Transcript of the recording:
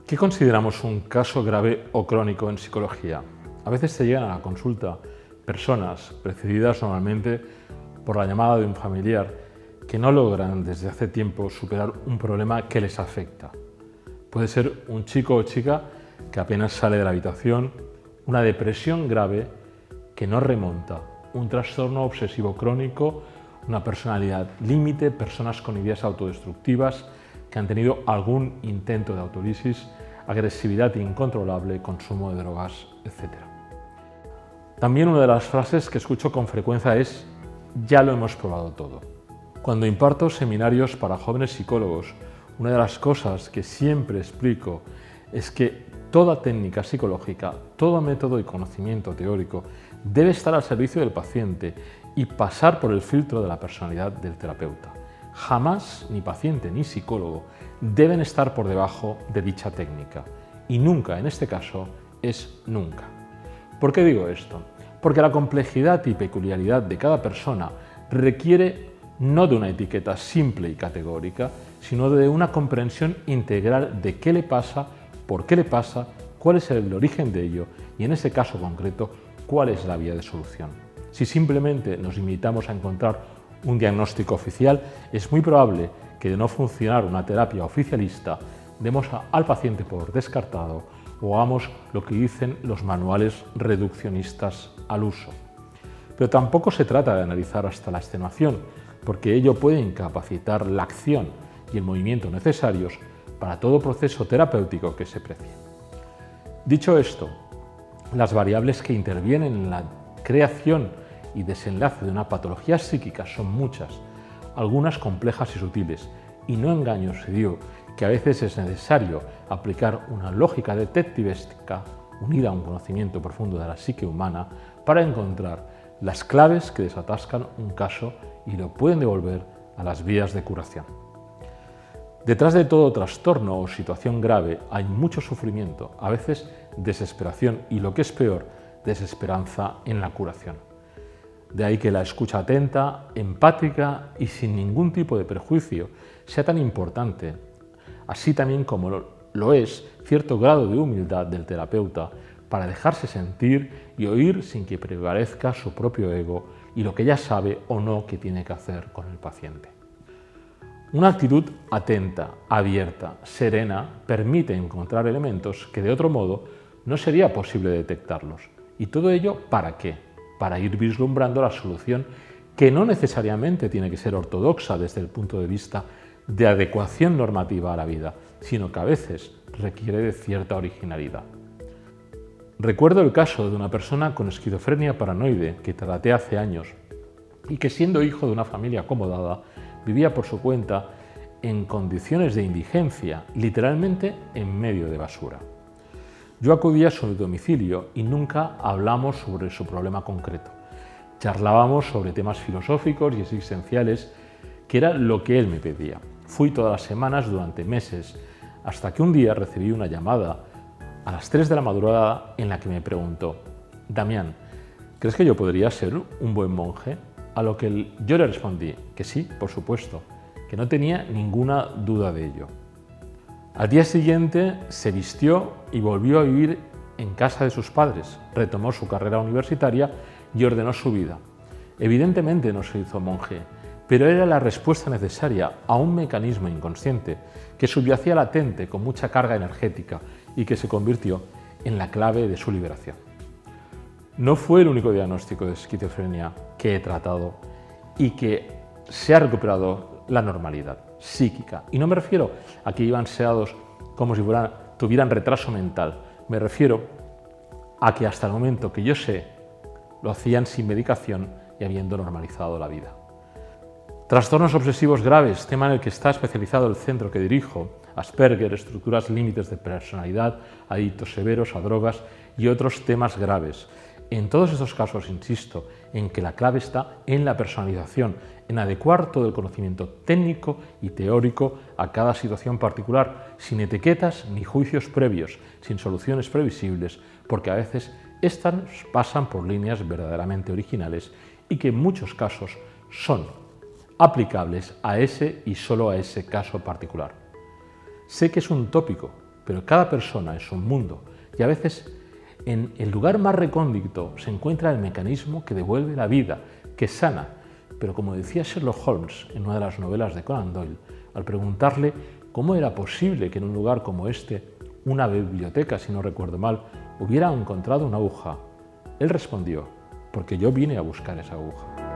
¿Qué consideramos un caso grave o crónico en psicología? A veces te llegan a la consulta personas precedidas normalmente por la llamada de un familiar que no logran desde hace tiempo superar un problema que les afecta. Puede ser un chico o chica que apenas sale de la habitación, una depresión grave que no remonta, un trastorno obsesivo crónico, una personalidad límite, personas con ideas autodestructivas que han tenido algún intento de autolisis, agresividad incontrolable, consumo de drogas, etc. También una de las frases que escucho con frecuencia es «ya lo hemos probado todo». Cuando imparto seminarios para jóvenes psicólogos, una de las cosas que siempre explico es que toda técnica psicológica, todo método y conocimiento teórico debe estar al servicio del paciente y pasar por el filtro de la personalidad del terapeuta. Jamás ni paciente ni psicólogo deben estar por debajo de dicha técnica. Y nunca, en este caso, es nunca. ¿Por qué digo esto? Porque la complejidad y peculiaridad de cada persona requiere no de una etiqueta simple y categórica, sino de una comprensión integral de qué le pasa, por qué le pasa, cuál es el origen de ello y, en ese caso concreto, cuál es la vía de solución. Si simplemente nos limitamos a encontrar un diagnóstico oficial, es muy probable que de no funcionar una terapia oficialista demos al paciente por descartado o hagamos lo que dicen los manuales reduccionistas al uso. Pero tampoco se trata de analizar hasta la extenuación, porque ello puede incapacitar la acción y el movimiento necesarios para todo proceso terapéutico que se precie. Dicho esto, las variables que intervienen en la creación y desenlace de una patología psíquica son muchas, algunas complejas y sutiles, y no engaño si digo que a veces es necesario aplicar una lógica detectivesca unida a un conocimiento profundo de la psique humana para encontrar las claves que desatascan un caso y lo pueden devolver a las vías de curación. Detrás de todo trastorno o situación grave hay mucho sufrimiento, a veces desesperación y, lo que es peor, desesperanza en la curación. De ahí que la escucha atenta, empática y sin ningún tipo de prejuicio sea tan importante, así también como lo es cierto grado de humildad del terapeuta para dejarse sentir y oír sin que prevalezca su propio ego y lo que ya sabe o no que tiene que hacer con el paciente. Una actitud atenta, abierta, serena permite encontrar elementos que de otro modo no sería posible detectarlos. ¿Y todo ello para qué? Para ir vislumbrando la solución que no necesariamente tiene que ser ortodoxa desde el punto de vista de adecuación normativa a la vida, sino que a veces requiere de cierta originalidad. Recuerdo el caso de una persona con esquizofrenia paranoide que traté hace años y que, siendo hijo de una familia acomodada, vivía por su cuenta en condiciones de indigencia, literalmente en medio de basura. Yo acudí a su domicilio y nunca hablamos sobre su problema concreto. Charlábamos sobre temas filosóficos y existenciales, que era lo que él me pedía. Fui todas las semanas durante meses, hasta que un día recibí una llamada a las 3 de la madrugada en la que me preguntó: «Damián, ¿crees que yo podría ser un buen monje?». A lo que yo le respondí que sí, por supuesto, que no tenía ninguna duda de ello. Al día siguiente se vistió y volvió a vivir en casa de sus padres, retomó su carrera universitaria y ordenó su vida. Evidentemente no se hizo monje, pero era la respuesta necesaria a un mecanismo inconsciente que subyacía latente con mucha carga energética y que se convirtió en la clave de su liberación. No fue el único diagnóstico de esquizofrenia que he tratado y que se ha recuperado la normalidad psíquica. Y no me refiero a que iban sedados como si tuvieran retraso mental. Me refiero a que hasta el momento que yo sé, lo hacían sin medicación y habiendo normalizado la vida. Trastornos obsesivos graves, tema en el que está especializado el centro que dirijo, Asperger, estructuras límites de personalidad, adictos severos a drogas y otros temas graves. En todos estos casos insisto en que la clave está en la personalización, en adecuar todo el conocimiento técnico y teórico a cada situación particular, sin etiquetas ni juicios previos, sin soluciones previsibles, porque a veces estas pasan por líneas verdaderamente originales y que en muchos casos son aplicables a ese y solo a ese caso particular. Sé que es un tópico, pero cada persona es un mundo y a veces en el lugar más recóndito se encuentra el mecanismo que devuelve la vida, que sana. Pero como decía Sherlock Holmes en una de las novelas de Conan Doyle, al preguntarle cómo era posible que en un lugar como este, una biblioteca, si no recuerdo mal, hubiera encontrado una aguja, él respondió: porque yo vine a buscar esa aguja.